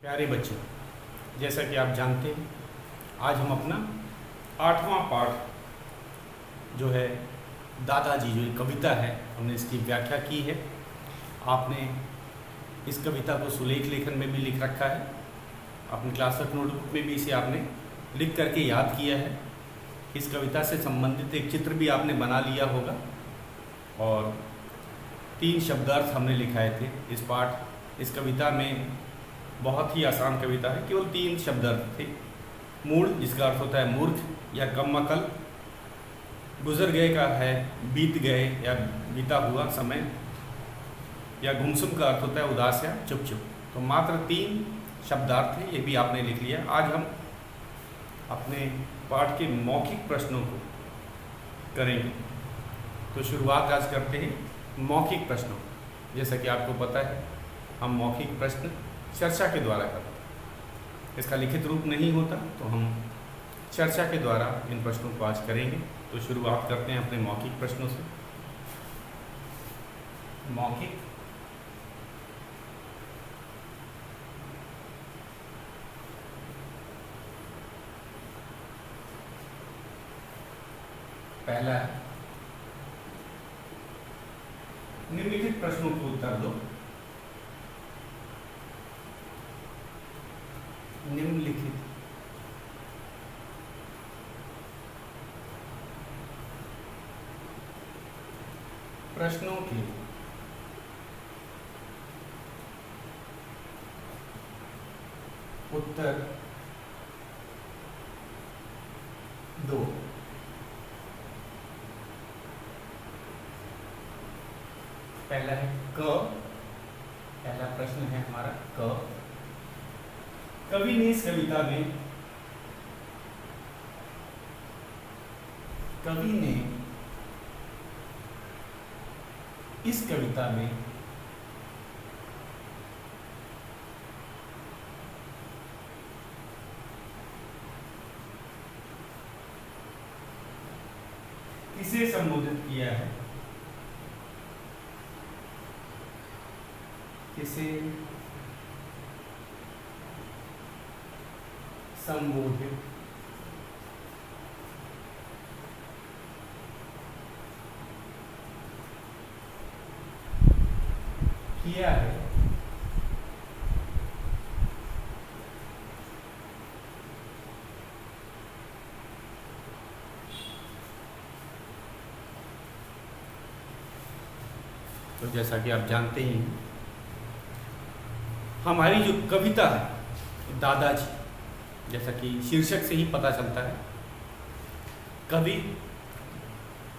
प्यारे बच्चों, जैसा कि आप जानते हैं, आज हम अपना 8वां पाठ जो है दादाजी, जो एक कविता है, हमने इसकी व्याख्या की है। आपने इस कविता को सुलेख लेखन में भी लिख रखा है, अपनी क्लास वर्क नोटबुक में भी इसे आपने लिख करके याद किया है। इस कविता से संबंधित एक चित्र भी आपने बना लिया होगा और 3 शब्दार्थ हमने लिखाए थे। इस कविता में बहुत ही आसान कविता है, केवल 3 शब्दार्थ थे। मूड, जिसका अर्थ होता है मूर्ख या कम अकल। गुजर गए का है बीत गए या बीता हुआ समय। या गुमसुम का अर्थ होता है उदास या चुप चुप। तो मात्र 3 शब्दार्थ थे, ये भी आपने लिख लिया। आज हम अपने पाठ के मौखिक प्रश्नों को करेंगे। तो शुरुआत आज करते हैं मौखिक प्रश्नों। जैसा कि आपको पता है, हम मौखिक प्रश्न चर्चा के द्वारा करते हैं। इसका लिखित रूप नहीं होता, तो हम चर्चा के द्वारा इन प्रश्नों को आज करेंगे। तो शुरुआत करते हैं अपने मौखिक प्रश्नों से। मौखिक पहला है, निम्नलिखित प्रश्नों को उत्तर दो। निम्नलिखित प्रश्नों के उत्तर दो। पहला है पहला प्रश्न है हमारा कवि ने इस कविता में किसे संबोधित किया है? किसे संबोधित किया है? तो जैसा कि आप जानते ही हैं, हमारी जो कविता है दादाजी, जैसा कि शीर्षक से ही पता चलता है, कवि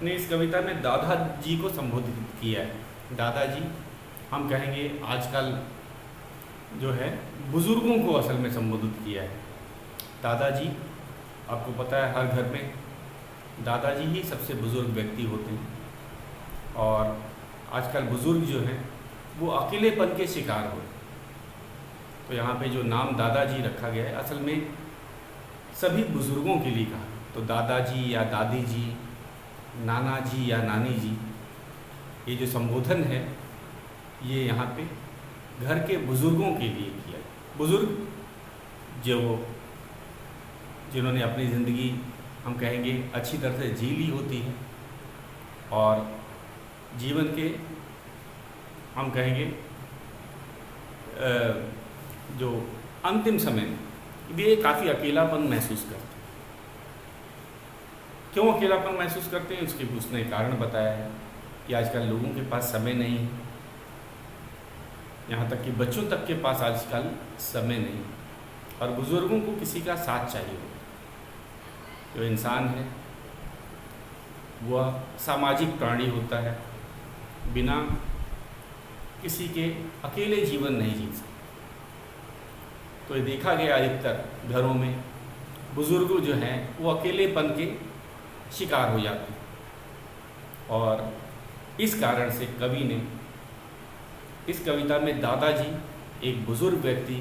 ने इस कविता में दादाजी को संबोधित किया है। दादाजी हम कहेंगे आजकल जो है बुजुर्गों को असल में संबोधित किया है। दादाजी, आपको पता है हर घर में दादाजी ही सबसे बुजुर्ग व्यक्ति होते हैं और आजकल बुजुर्ग जो हैं वो अकेलेपन के शिकार हो। तो यहाँ पे जो नाम दादाजी रखा गया है, असल में सभी बुजुर्गों के लिए कहा। तो दादाजी या दादी जी, नाना जी या नानी जी, ये जो संबोधन है ये यहाँ पे घर के बुजुर्गों के लिए किया है। बुजुर्ग जिन्होंने अपनी ज़िंदगी हम कहेंगे अच्छी तरह से जी ली होती है और जीवन के हम कहेंगे जो अंतिम समय में वे काफ़ी अकेलापन महसूस करते हैं। क्यों अकेलापन महसूस करते हैं, उसने कारण बताया है कि आजकल लोगों के पास समय नहीं है। यहाँ तक कि बच्चों तक के पास आजकल समय नहीं और बुजुर्गों को किसी का साथ चाहिए होता। जो इंसान है वह सामाजिक प्राणी होता है, बिना किसी के अकेले जीवन नहीं जी सकता। तो ये देखा गया अधिकतर घरों में बुजुर्ग जो हैं वो अकेलेपन के शिकार हो जाते हैं और इस कारण से कवि ने इस कविता में दादाजी, एक बुजुर्ग व्यक्ति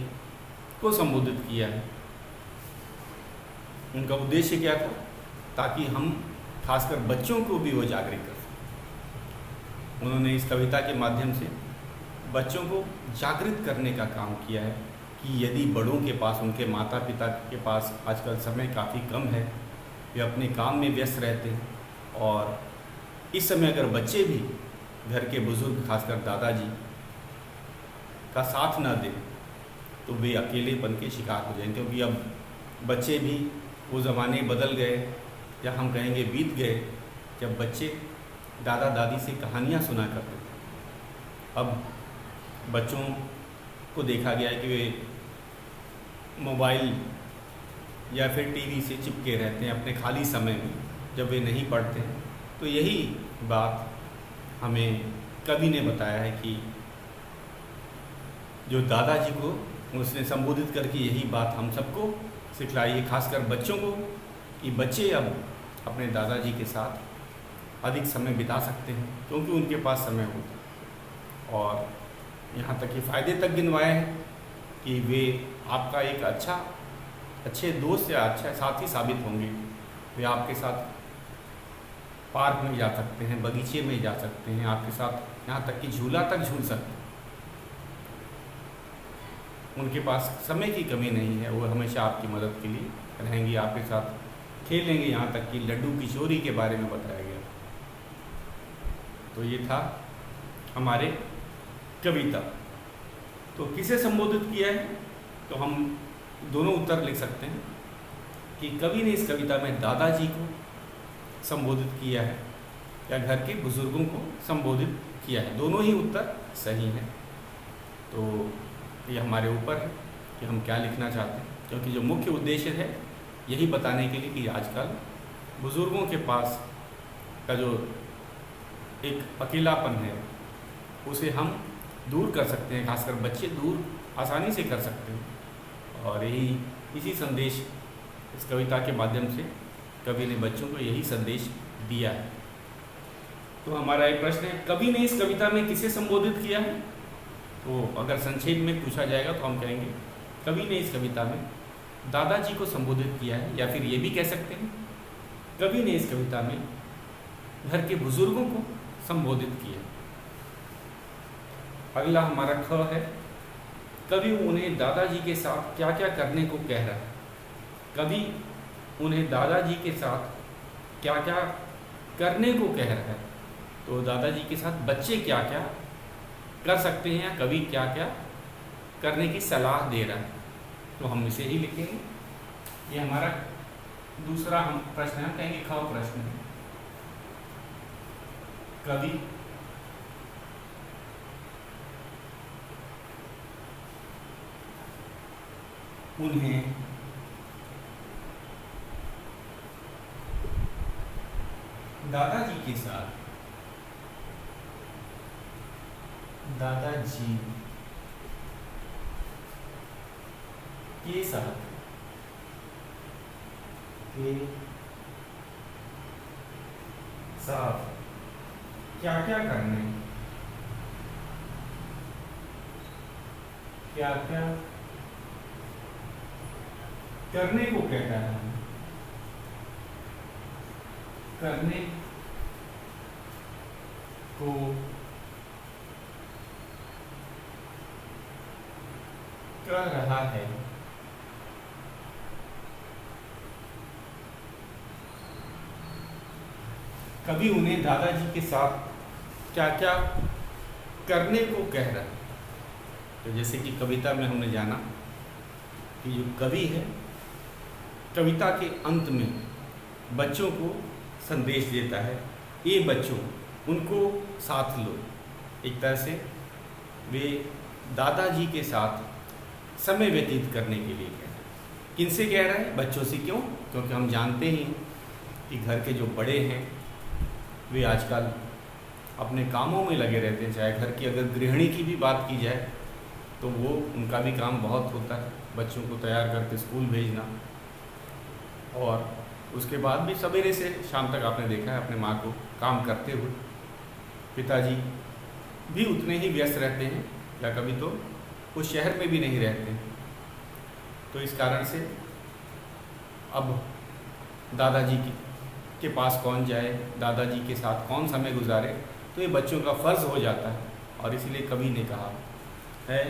को संबोधित किया है। उनका उद्देश्य क्या था? ताकि हम खासकर बच्चों को भी वो जागृत कर सकें। उन्होंने इस कविता के माध्यम से बच्चों को जागृत करने का काम किया है कि यदि बड़ों के पास, उनके माता पिता के पास आजकल समय काफ़ी कम है, वे अपने काम में व्यस्त रहते हैं, और इस समय अगर बच्चे भी, घर के बुज़ुर्ग खासकर दादाजी का साथ ना दें तो वे अकेलेपन के शिकार हो जाएंगे। क्योंकि अब बच्चे भी, वो ज़माने बदल गए, या हम कहेंगे बीत गए, जब बच्चे दादा दादी से कहानियाँ सुना करते थे। अब बच्चों को देखा गया है कि वे मोबाइल या फिर टीवी से चिपके रहते हैं अपने खाली समय में, जब वे नहीं पढ़ते हैं। तो यही बात हमें कवि ने बताया है कि जो दादाजी को उसने संबोधित करके यही बात हम सबको सिखलाई है, खासकर बच्चों को, कि बच्चे अब अपने दादाजी के साथ अधिक समय बिता सकते हैं क्योंकि उनके पास समय होता है। और यहाँ तक कि फ़ायदे तक गिनवाए हैं कि वे आपका एक अच्छे दोस्त या अच्छा साथी साबित होंगे। वे आपके साथ पार्क में जा सकते हैं, बगीचे में जा सकते हैं, आपके साथ यहाँ तक कि झूला तक झूल सकते हैं। उनके पास समय की कमी नहीं है, वो हमेशा आपकी मदद के लिए रहेंगे, आपके साथ खेलेंगे। यहाँ तक कि लड्डू की चोरी के बारे में बताया गया। तो ये था हमारे कविता। तो किसे संबोधित किया है, तो हम दोनों उत्तर लिख सकते हैं कि कवि ने इस कविता में दादाजी को संबोधित किया है या घर के बुजुर्गों को संबोधित किया है। दोनों ही उत्तर सही हैं। तो ये हमारे ऊपर है कि हम क्या लिखना चाहते हैं, क्योंकि जो मुख्य उद्देश्य है यही बताने के लिए कि आजकल बुजुर्गों के पास का जो एक अकेलापन है उसे हम दूर कर सकते हैं, खासकर बच्चे दूर आसानी से कर सकते हैं। और इसी संदेश इस कविता के माध्यम से कवि ने बच्चों को यही संदेश दिया है। तो हमारा एक प्रश्न है, कवि ने इस कविता में किसे संबोधित किया है? तो अगर संक्षेप में पूछा जाएगा तो हम कहेंगे कवि ने इस कविता में दादाजी को संबोधित किया है, या फिर ये भी कह सकते हैं कवि ने इस कविता में घर के बुजुर्गों को संबोधित किया। अगला हमारा ख है, कवि उन्हें दादाजी के साथ क्या क्या करने को कह रहा है। कवि उन्हें दादाजी के साथ क्या क्या करने को कह रहा है। तो दादाजी के साथ बच्चे क्या क्या कर सकते हैं, या कवि क्या क्या करने की सलाह दे रहा है, तो हम इसे ही लिखेंगे। ये हमारा दूसरा हम प्रश्न है, हम कहेंगे ख प्रश्न है। कवि उन्हें दादाजी के साथ क्या क्या करने, क्या क्या करने को कहता है। करने को कह रहा है। कवि उन्हें दादाजी के साथ क्या क्या करने को कह रहा है। तो जैसे कि कविता में हमने जाना कि जो कवि है, कविता के अंत में बच्चों को संदेश देता है, ये बच्चों उनको साथ लो। एक तरह से वे दादाजी के साथ समय व्यतीत करने के लिए कह रहे हैं। किनसे कह रहा है? बच्चों से। क्यों? क्योंकि हम जानते हैं कि घर के जो बड़े हैं वे आजकल अपने कामों में लगे रहते हैं। चाहे घर की अगर गृहिणी की भी बात की जाए तो वो उनका भी काम बहुत होता है, बच्चों को तैयार करके स्कूल भेजना, और उसके बाद भी सवेरे से शाम तक आपने देखा है अपने माँ को काम करते हुए। पिताजी भी उतने ही व्यस्त रहते हैं, या कभी तो वो शहर में भी नहीं रहते हैं। तो इस कारण से अब दादाजी के पास कौन जाए, दादाजी के साथ कौन समय गुजारे, तो ये बच्चों का फ़र्ज़ हो जाता है। और इसलिए कवि ने कहा है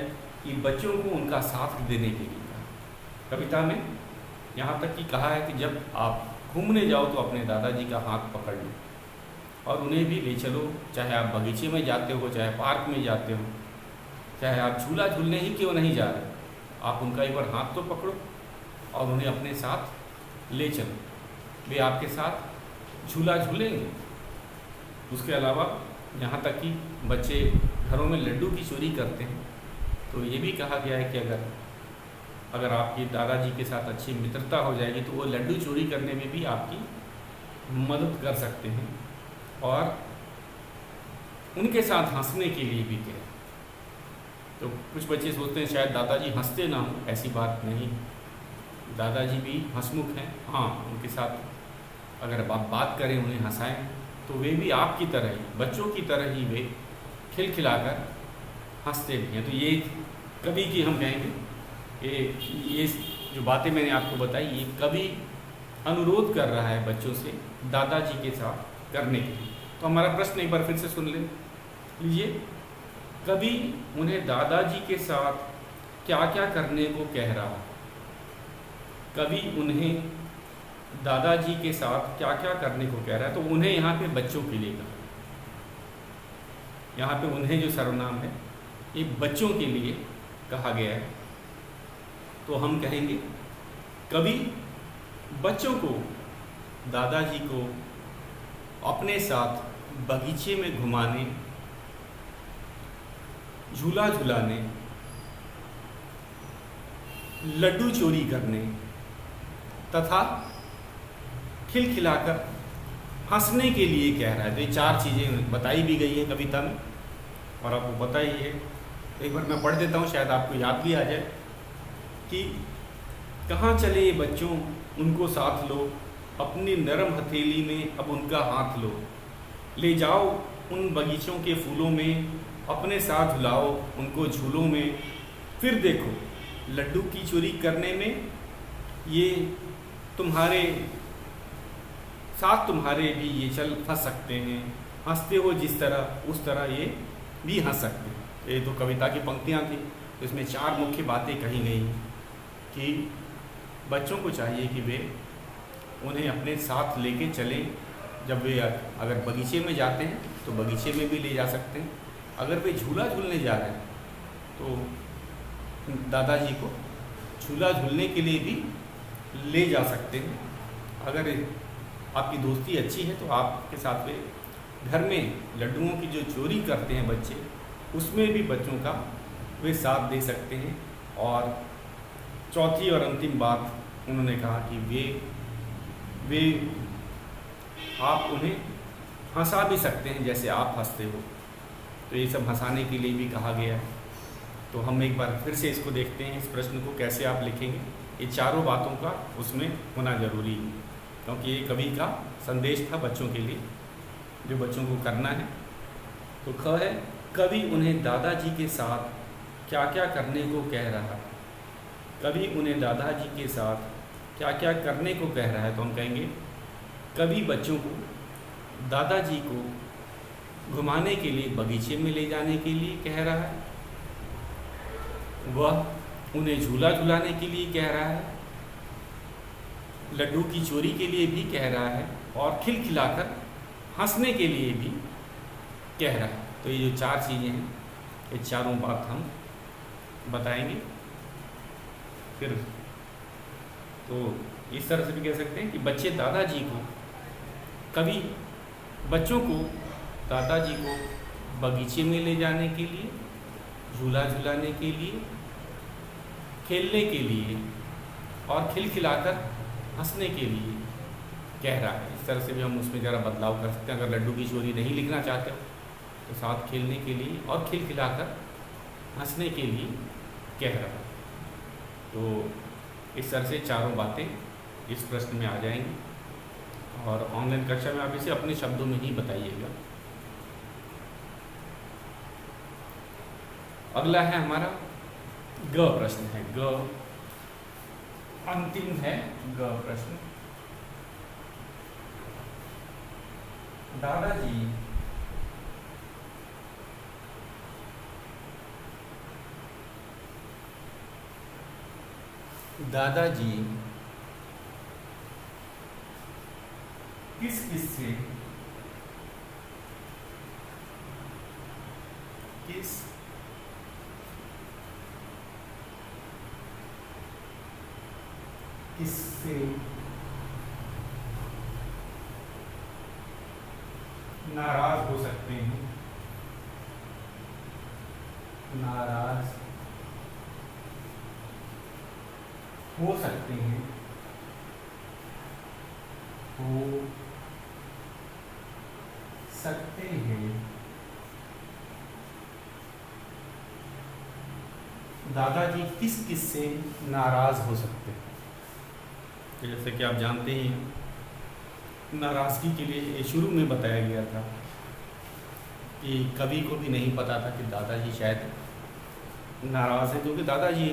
कि बच्चों को उनका साथ देने के लिए कहा। कविता में यहाँ तक कि कहा है कि जब आप घूमने जाओ तो अपने दादाजी का हाथ पकड़ लो और उन्हें भी ले चलो, चाहे आप बगीचे में जाते हो, चाहे पार्क में जाते हो, चाहे आप झूला झूलने ही क्यों नहीं जा रहे, आप उनका एक बार हाथ तो पकड़ो और उन्हें अपने साथ ले चलो, वे आपके साथ झूला झूलेंगे। उसके अलावा यहाँ तक कि बच्चे घरों में लड्डू की चोरी करते हैं तो ये भी कहा गया है कि अगर आपके दादाजी के साथ अच्छी मित्रता हो जाएगी तो वो लड्डू चोरी करने में भी आपकी मदद कर सकते हैं और उनके साथ हंसने के लिए भी कहें। तो कुछ बच्चे सोचते हैं शायद दादाजी हंसते ना हो, ऐसी बात नहीं, दादाजी भी हंसमुख हैं। हाँ, उनके साथ अगर आप बात करें, उन्हें हंसाएं तो वे भी आपकी तरह ही, बच्चों की तरह ही वे खिलखिलाकर हंसते भी हैं। तो ये कवि की हम कहेंगे कि ये जो बातें मैंने आपको बताई ये कवि अनुरोध कर रहा है बच्चों से दादाजी के साथ करने के लिए। तो हमारा प्रश्न एक बार फिर से सुन लीजिए। कवि उन्हें दादाजी के साथ क्या क्या करने को कह रहा है? कवि उन्हें दादाजी के साथ क्या क्या करने को कह रहा है? तो उन्हें यहाँ पे बच्चों के लिए कहा, यहाँ पे उन्हें जो सर्वनाम है ये बच्चों के लिए कहा गया है। तो हम कहेंगे कवि बच्चों को, दादाजी को अपने साथ बगीचे में घुमाने, झूला झुलाने, लड्डू चोरी करने तथा खिलखिलाकर हंसने के लिए कह रहा है। तो ये चार चीज़ें बताई भी गई है कविता में और आपको पता ही है। एक बार मैं पढ़ देता हूँ, शायद आपको याद भी आ जाए कि कहाँ चले ये बच्चों, उनको साथ लो, अपनी नरम हथेली में अब उनका हाथ लो, ले जाओ उन बगीचों के फूलों में, अपने साथ झुलाओ उनको झूलों में, फिर देखो लड्डू की चोरी करने में ये तुम्हारे साथ, तुम्हारे भी ये चल हंस सकते हैं, हंसते हो जिस तरह उस तरह ये भी हंस सकते हैं। ये तो कविता की पंक्तियाँ थी। तो इसमें चार मुख्य बातें कही गई कि बच्चों को चाहिए कि वे उन्हें अपने साथ लेके चलें। जब वे अगर बगीचे में जाते हैं तो बगीचे में भी ले जा सकते हैं, अगर वे झूला झूलने जा रहे हैं तो दादाजी को झूला झूलने के लिए भी ले जा सकते हैं। अगर आपकी दोस्ती अच्छी है तो आपके साथ वे घर में लड्डुओं की जो चोरी करते हैं बच्चे, उसमें भी बच्चों का वे साथ दे सकते हैं। और चौथी और अंतिम बात उन्होंने कहा कि वे आप उन्हें हंसा भी सकते हैं जैसे आप हंसते हो। तो ये सब हंसाने के लिए भी कहा गया है। तो हम एक बार फिर से इसको देखते हैं, इस प्रश्न को कैसे आप लिखेंगे। ये चारों बातों का उसमें होना जरूरी है क्योंकि ये कवि का संदेश था बच्चों के लिए, जो बच्चों को करना है। तो ख है, कवि उन्हें दादाजी के साथ क्या क्या करने को कह रहा है। कवि उन्हें दादाजी के साथ क्या क्या करने को कह रहा है। तो हम कहेंगे कवि बच्चों को दादाजी को घुमाने के लिए, बगीचे में ले जाने के लिए कह रहा है, वह उन्हें झूला झुलाने के लिए कह रहा है, लड्डू की चोरी के लिए भी कह रहा है और खिलखिलाकर हंसने के लिए भी कह रहा है। तो ये जो चार चीज़ें हैं, ये चारों बात हम बताएंगे। फिर तो इस तरह से भी कह सकते हैं कि बच्चे दादाजी को, कवि बच्चों को दादाजी को बगीचे में ले जाने के लिए, झूला झुलाने के लिए, खेलने के लिए और खिलखिलाकर हंसने के लिए कह रहा है। इस तरह से भी हम उसमें ज़रा बदलाव कर सकते हैं। अगर लड्डू की चोरी नहीं लिखना चाहते हो तो साथ खेलने के लिए और खिलखिलाकर हंसने के लिए कह रहा है। तो इस तरह से चारों बातें इस प्रश्न में आ जाएंगी और ऑनलाइन कक्षा में आप इसे अपने शब्दों में ही बताइएगा। अगला है हमारा ग प्रश्न है। ग अंतिम है ग प्रश्न। दादाजी दादाजी किस किस से किस किससे नाराज हो सकते हैं, नाराज हो सकते हैं, हो सकते हैं। दादाजी किस किस से नाराज हो सकते हैं। तो जैसे कि आप जानते ही हैं, नाराज़गी के लिए शुरू में बताया गया था कि कभी को भी नहीं पता था कि दादाजी शायद नाराज़ हैं, क्योंकि दादाजी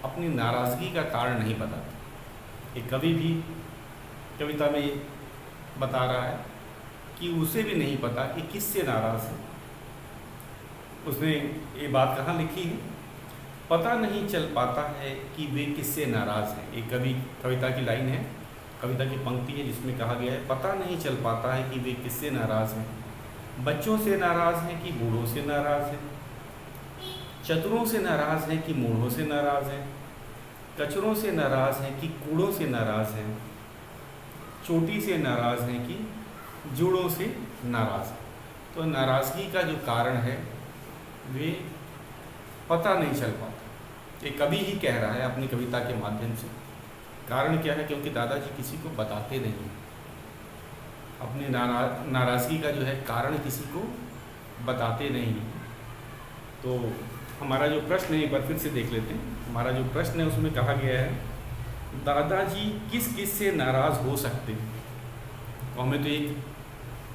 अपनी नाराज़गी का कारण नहीं पता था। कि कभी भी कविता में बता रहा है कि उसे भी नहीं पता कि किससे नाराज़ है। उसने ये बात कहाँ लिखी है, पता नहीं चल पाता है कि वे किससे नाराज़ हैं। एक कविता की लाइन है, कविता की पंक्ति है जिसमें कहा गया है पता नहीं चल पाता है कि वे किससे नाराज़ हैं। बच्चों से नाराज़ हैं कि बूढ़ों से नाराज़ हैं, चतुरों से नाराज़ हैं कि मूढ़ों से नाराज़ हैं, कचरों से नाराज़ हैं कि कूड़ों से नाराज़ हैं, चोटी से नाराज़ हैं कि जूड़ों से नाराज़ हैं। तो नाराज़गी का जो कारण है वे पता नहीं चल पाता। ये कवि ही कह रहा है अपनी कविता के माध्यम से। कारण क्या है, क्योंकि दादाजी किसी को बताते नहीं, अपनी नाराज़गी का जो है कारण किसी को बताते नहीं। तो हमारा जो प्रश्न है एक बार फिर से देख लेते हैं। हमारा जो प्रश्न है उसमें कहा गया है दादाजी किस किस से नाराज़ हो सकते हैं। तो हमें तो एक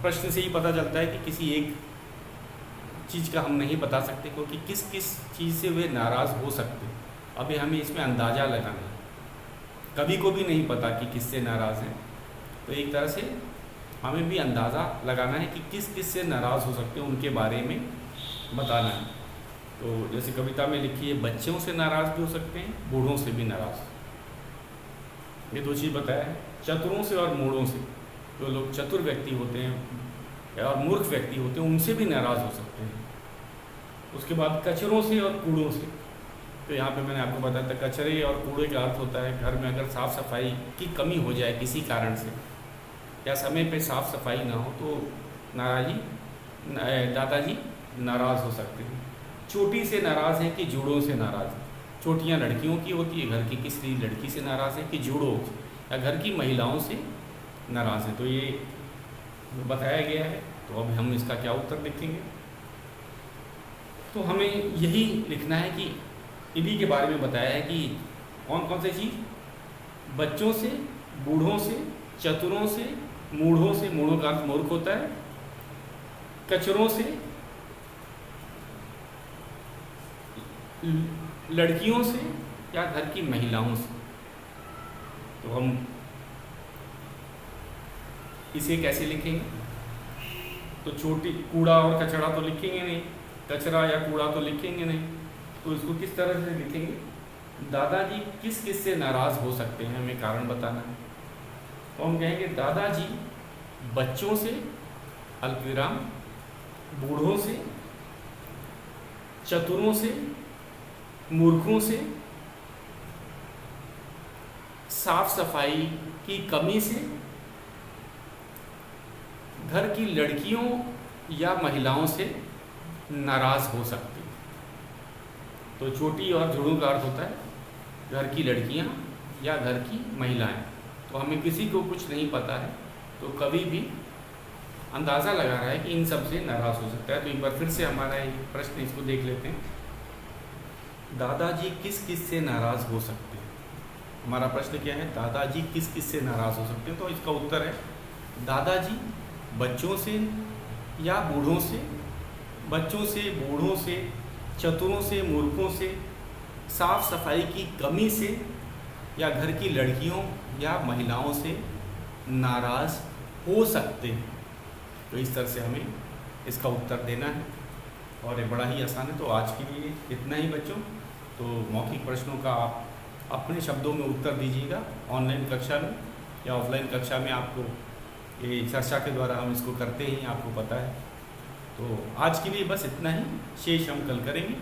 प्रश्न से ही पता चलता है कि किसी एक चीज़ का हम नहीं बता सकते, क्योंकि किस किस चीज़ से वे नाराज़ हो सकते। अभी हमें इसमें अंदाज़ा लगाना है, कभी को भी नहीं पता कि किससे नाराज़ हैं। तो एक तरह से हमें भी अंदाज़ा लगाना है कि किस किस से नाराज़ हो सकते हैं, उनके बारे में बताना है। तो जैसे कविता में लिखी है बच्चों से नाराज़ भी हो सकते हैं, बूढ़ों से भी नाराज़। ये दो चीज़ बताया है, चतुरों से और मूढ़ों से। जो लोग चतुर व्यक्ति होते हैं और मूर्ख व्यक्ति होते हैं उनसे भी नाराज़ हो सकते हैं। उसके बाद कचरों से और कूड़ों से। तो यहाँ पे मैंने आपको बताया था कचरे और कूड़े का अर्थ होता है घर में अगर साफ़ सफाई की कमी हो जाए किसी कारण से, या समय पे साफ़ सफाई ना हो, तो दादाजी नाराज़ हो सकते हैं। चोटी से नाराज़ है कि जूड़ों से नाराज़ है। चोटियाँ लड़कियों की होती है, घर की किसी लड़की से नाराज़ है कि जूड़ों या घर की महिलाओं से नाराज़ है। तो ये बताया गया है। तो अब हम इसका क्या उत्तर लिखेंगे, तो हमें यही लिखना है कि इन्हीं के बारे में बताया है कि कौन कौन सी चीज़, बच्चों से, बूढ़ों से, चतुरों से, मूढ़ों से, मूढ़ों का अर्थ मूर्ख होता है, कचरों से, लड़कियों से या घर की महिलाओं से। तो हम इसे कैसे लिखेंगे, तो चोटी, कूड़ा और कचरा तो लिखेंगे नहीं, कचरा या कूड़ा तो लिखेंगे नहीं, तो इसको किस तरह से लिखेंगे, दादाजी किस किस से नाराज़ हो सकते हैं, हमें कारण बताना है। तो हम कहेंगे दादाजी बच्चों से अल्पविराम, बूढ़ों से, चतुरों से, मूर्खों से, साफ सफाई की कमी से, घर की लड़कियों या महिलाओं से नाराज़ हो सकते हैं। तो चोटी और जूड़ों का अर्थ होता है घर की लड़कियां या घर की महिलाएं। तो हमें किसी को कुछ नहीं पता है, तो कभी भी अंदाज़ा लगा रहा है कि इन सब से नाराज़ हो सकता है। तो एक बार फिर से हमारा ये प्रश्न, इसको देख लेते हैं, दादाजी किस किस से नाराज़ हो सकते हैं। हमारा प्रश्न क्या है, दादाजी किस किस से नाराज़ हो सकते हैं। तो इसका उत्तर है दादाजी बच्चों से या बूढ़ों से, बच्चों से, बूढ़ों से, चतुरों से, मूर्खों से, साफ सफाई की कमी से या घर की लड़कियों या महिलाओं से नाराज़ हो सकते हैं। तो इस तरह से हमें इसका उत्तर देना है और ये बड़ा ही आसान है। तो आज के लिए इतना ही बच्चों। तो मौखिक प्रश्नों का आप अपने शब्दों में उत्तर दीजिएगा। ऑनलाइन कक्षा में या ऑफलाइन कक्षा में आपको ये चर्चा के द्वारा हम इसको करते हैं, आपको पता है। तो आज के लिए बस इतना ही, शेष हम कल करेंगे।